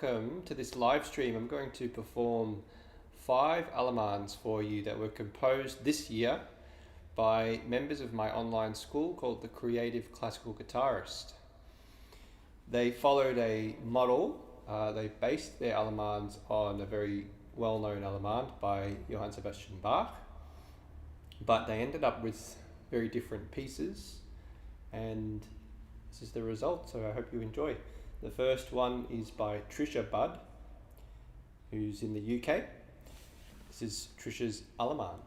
welcome to this live stream. I'm going to perform 5 Allemandes for you that were composed this year by members of my online school called the Creative Classical Guitarist. They followed a model. They based their Allemandes on a very well-known Allemande by Johann Sebastian Bach, but they ended up with very different pieces, and this is the result, so I hope you enjoy. The first one is by Trisha Budd, who's in the UK. This is Trisha's Allemande.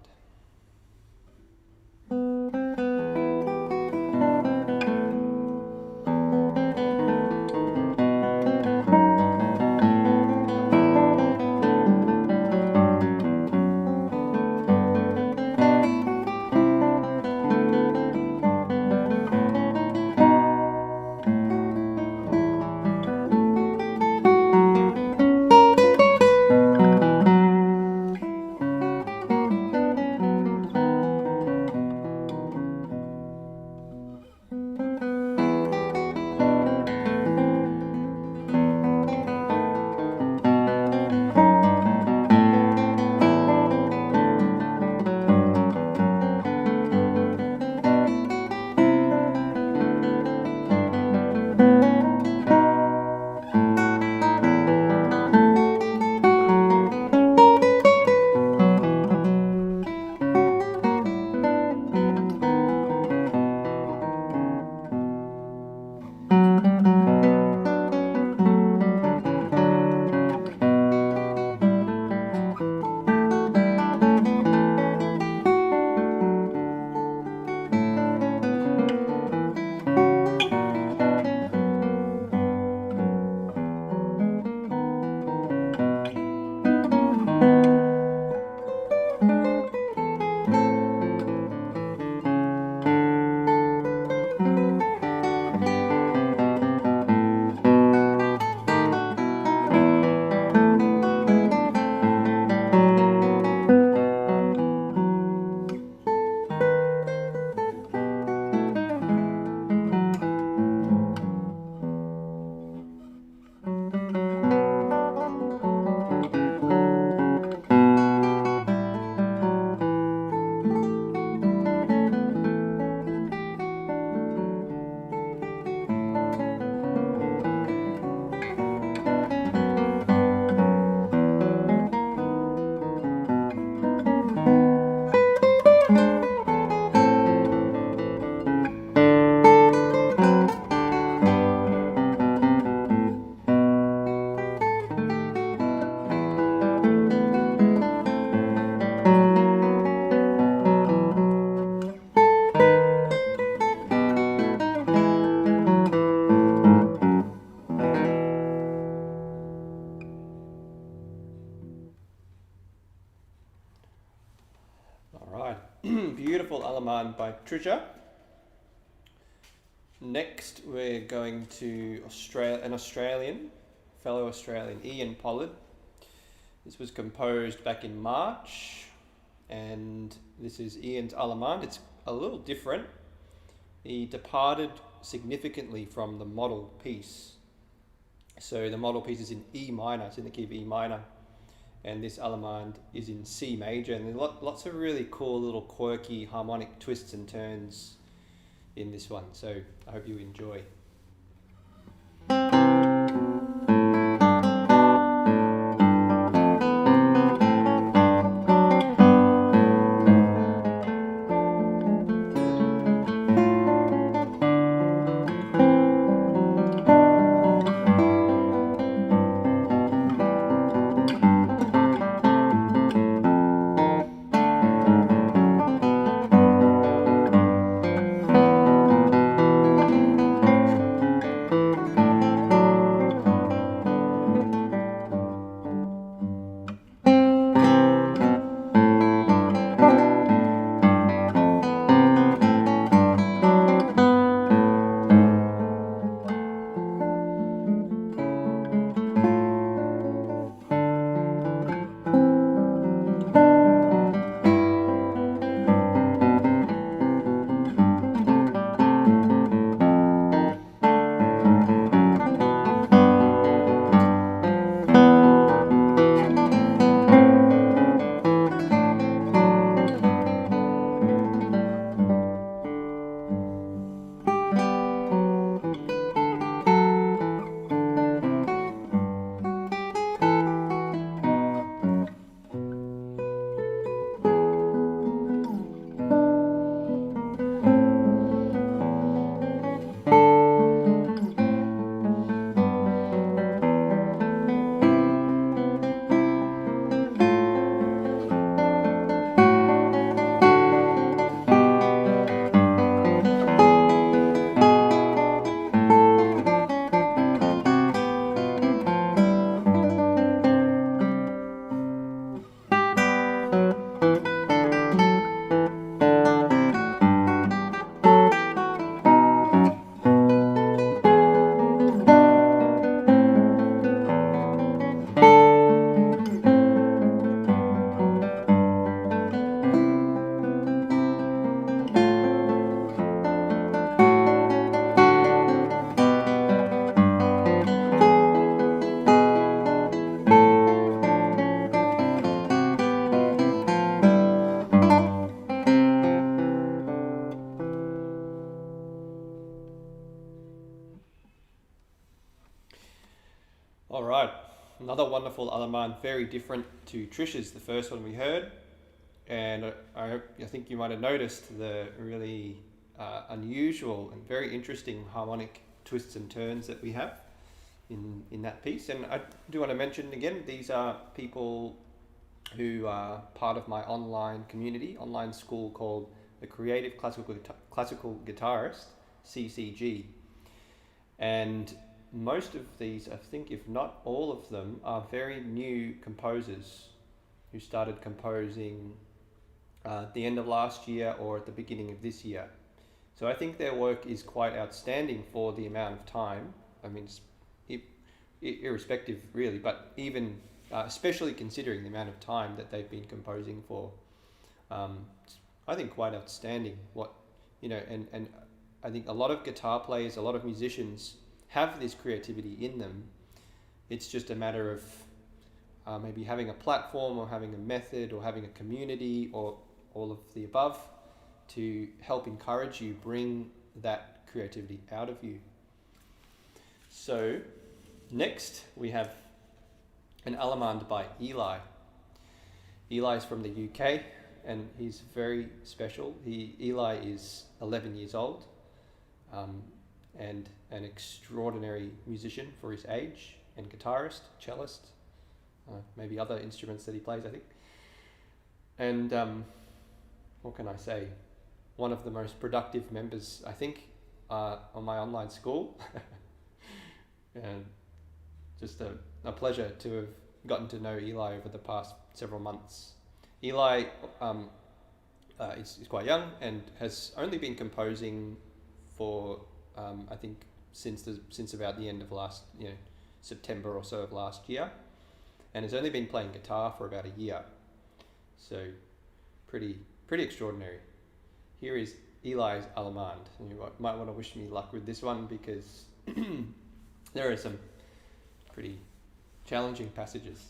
Beautiful Allemande by Trisha. Next we're going to an fellow Australian, Ian Pollard. This was composed back in March, and this is Ian's Allemande. It's a little different. He departed significantly from the model piece. So the model piece is in E minor, it's in the key of E minor. And this Allemande is in C major, and there's lots of really cool little quirky harmonic twists and turns in this one, so I hope you enjoy. another wonderful Allemande, very different to Trisha's, the first one we heard. And I think you might have noticed the really unusual and very interesting harmonic twists and turns that we have in that piece. And I do want to mention again, these are people who are part of my online community, online school called the Creative Classical Guitarist, CCG. And most of these, I think if not all of them, are very new composers who started composing at the end of last year or at the beginning of this year. So I think their work is quite outstanding for the amount of time. I mean, irrespective really, but even especially considering the amount of time that they've been composing for, I think quite outstanding. And I think a lot of guitar players, a lot of musicians have this creativity in them. It's just a matter of maybe having a platform or having a method or having a community or all of the above to help encourage you, bring that creativity out of you. So next we have an Allemande by Ilay. Ilay's from the UK and he's very special. Ilay is 11 years old and an extraordinary musician for his age, and guitarist, cellist, maybe other instruments that he plays, I think. And what can I say? One of the most productive members, I think, on my online school. And just a pleasure to have gotten to know Ilay over the past several months. Ilay is quite young and has only been composing for I think since about the end of last September or so of last year, and has only been playing guitar for about a year. So pretty extraordinary. Here is Ilay's Allemande, and you might want to wish me luck with this one because there are some pretty challenging passages.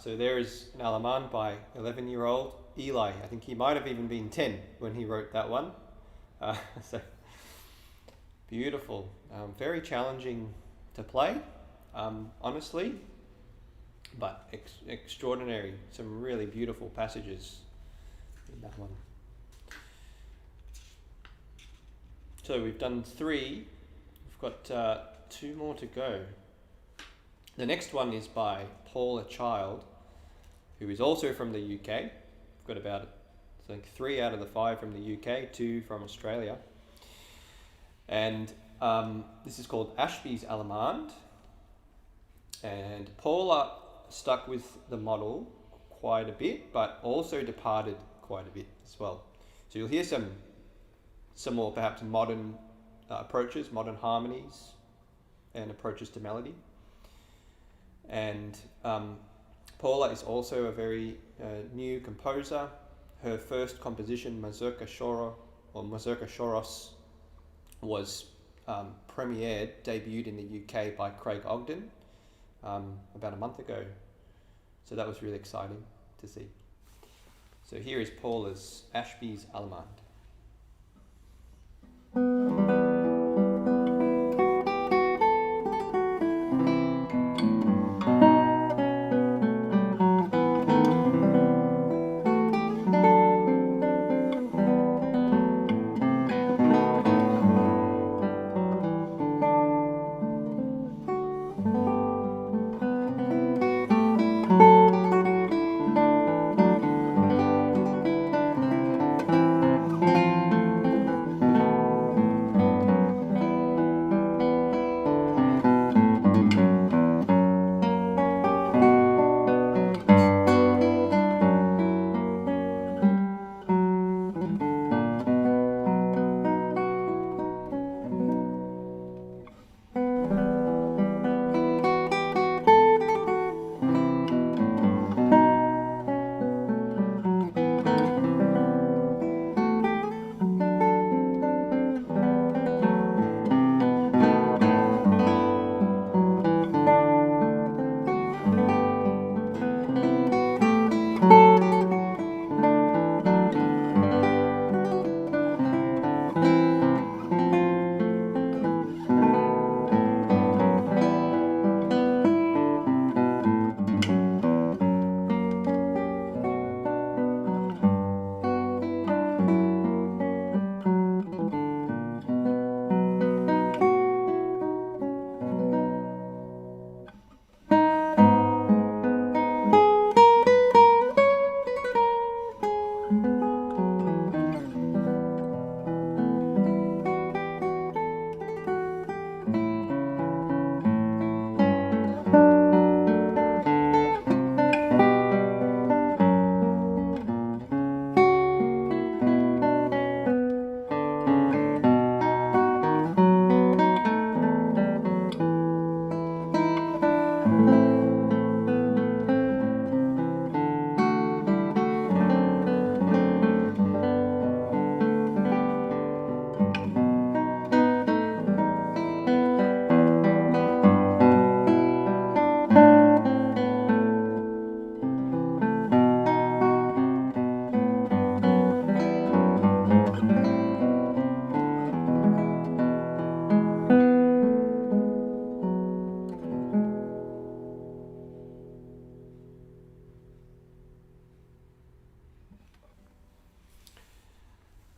So there is an Allemande by 11-year-old Ilay. I think he might have even been 10 when he wrote that one. So beautiful, very challenging to play, honestly, but extraordinary. Some really beautiful passages in that one. So we've done 3. We've got 2 more to go. The next one is by Paula, who is also from the UK. We've got about, I think, 3 out of the 5 from the UK, 2 from Australia. And this is called Ashby's Allemande. And Paula stuck with the model quite a bit, but also departed quite a bit as well. So you'll hear some more perhaps modern approaches, modern harmonies and approaches to melody. And Paula is also a very new composer. Her first composition, Mazurka Shoro, or Mazurka Shoros, was debuted in the UK by Craig Ogden about a month ago. So that was really exciting to see. So here is Paula's Ashby's Allemande.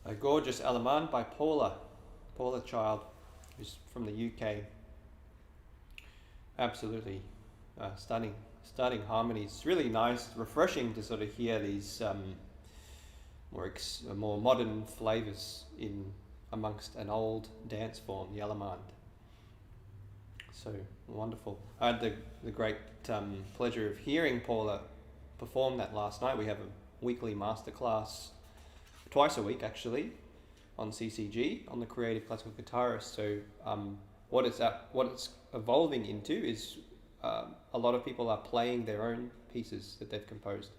A gorgeous Allemande by Paula Child, who's from the UK. Absolutely stunning harmonies. It's really nice, refreshing to sort of hear these more modern flavours in amongst an old dance form, the Allemande. So wonderful. I had the great pleasure of hearing Paula perform that last night. We have a weekly masterclass, twice a week actually, on CCG, on the Creative Classical Guitarist. So what it's evolving into is a lot of people are playing their own pieces that they've composed.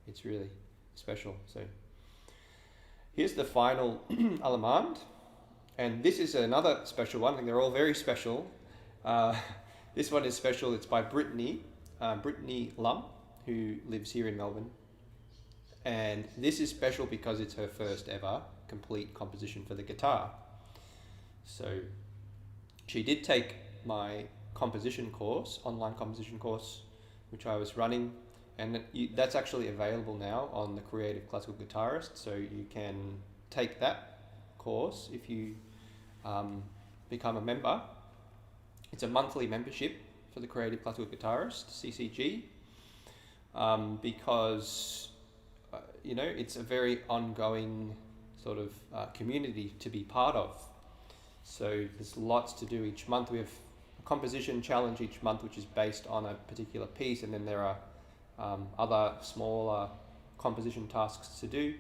It's really special. So here's the final Allemande, and this is another special one. I think they're all very special. This one is special. It's by Brittany Lum, who lives here in Melbourne. And this is special because it's her first ever complete composition for the guitar. So she did take my composition course, online composition course, which I was running, and that's actually available now on the Creative Classical Guitarist. So you can take that course if you become a member. It's a monthly membership for the Creative Classical Guitarist, CCG, because it's a very ongoing sort of community to be part of. So there's lots to do each month. We have a composition challenge each month, which is based on a particular piece, and then there are other smaller composition tasks to do.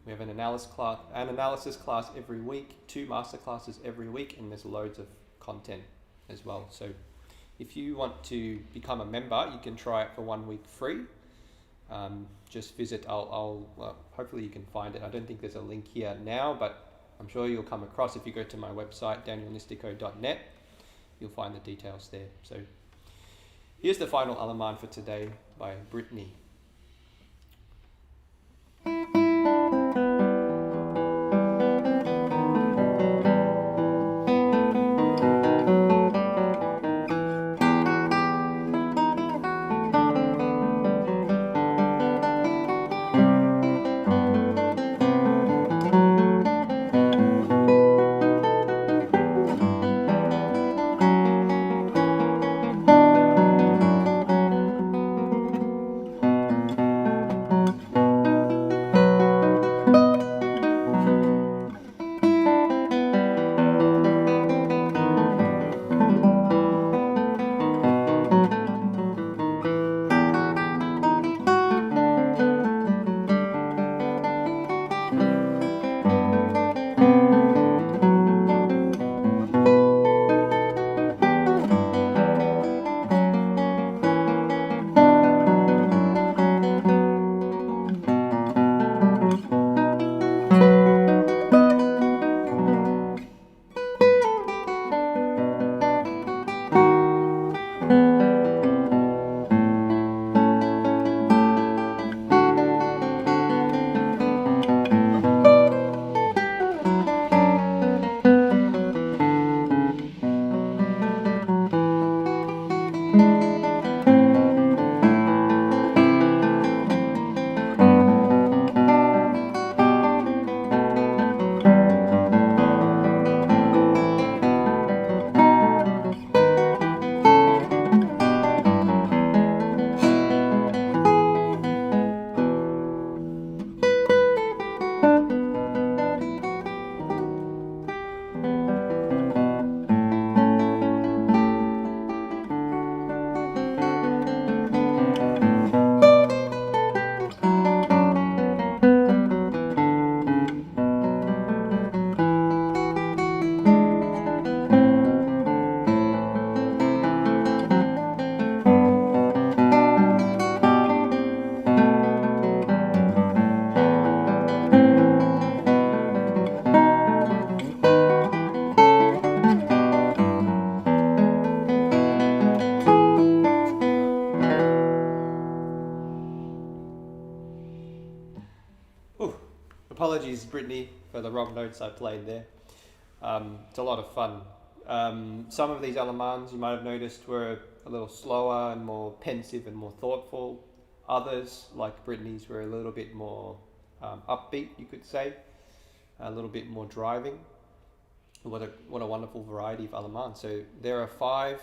We have an analysis class every week, 2 master classes every week, and there's loads of content as well. So if you want to become a member, you can try it for 1 week free. Just visit, hopefully you can find it. I don't think there's a link here now, but I'm sure you'll come across. If you go to my website, danielnistico.net, you'll find the details there. So here's the final Allemande for today by Brittany. Apologies, Brittany, for the wrong notes I played there. It's a lot of fun. Some of these Allemandes, you might have noticed, were a little slower and more pensive and more thoughtful. Others, like Brittany's, were a little bit more upbeat, you could say, a little bit more driving. What a wonderful variety of Allemandes. So there are 5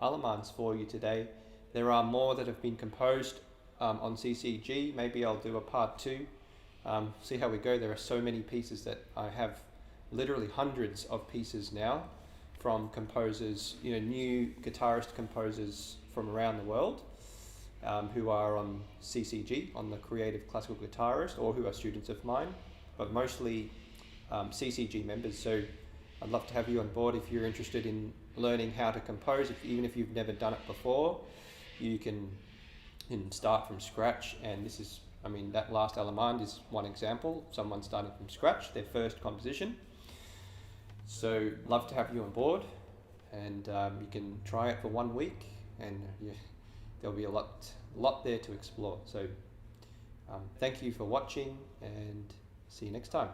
Allemandes for you today. There are more that have been composed on CCG. Maybe I'll do a part 2. See how we go. There are so many pieces that I have, literally hundreds of pieces now from composers, new guitarist composers from around the world who are on CCG, on the Creative Classical Guitarist, or who are students of mine, but mostly CCG members. So I'd love to have you on board if you're interested in learning how to compose. Even if you've never done it before, you can start from scratch. And this is, that last Allemande is one example. Someone starting from scratch, their first composition. So love to have you on board, and you can try it for 1 week, and there'll be a lot there to explore. So thank you for watching, and see you next time.